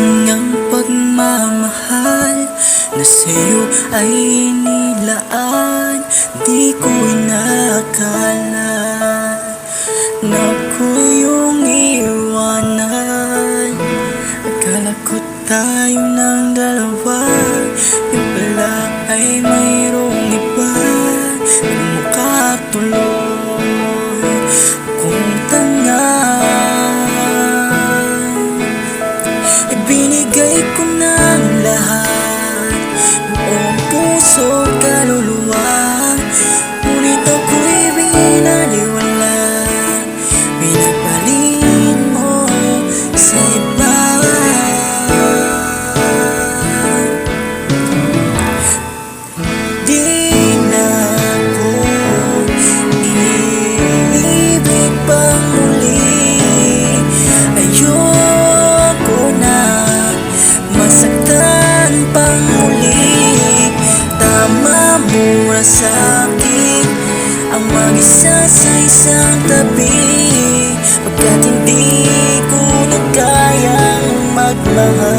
ang pagmamahal na sa'yo ay nilaan. Di ko inakala na ko yung iwanan. Akala ko tayo ng dalawa, yung pala ay mayroong iba. Nagmukha tuloy kung tanga. Ibinigay ko ng lahat, buong puso, kaluluwa. Ngunit ako'y binaliwala, pinagpalit mo sa iba. Di na ako iibig pang muli. Ayoko na masaktan pang muli. Tama muna sa'kin ang mag-isa sa isang tabi, pagkat hindi ko na kayang magmahal.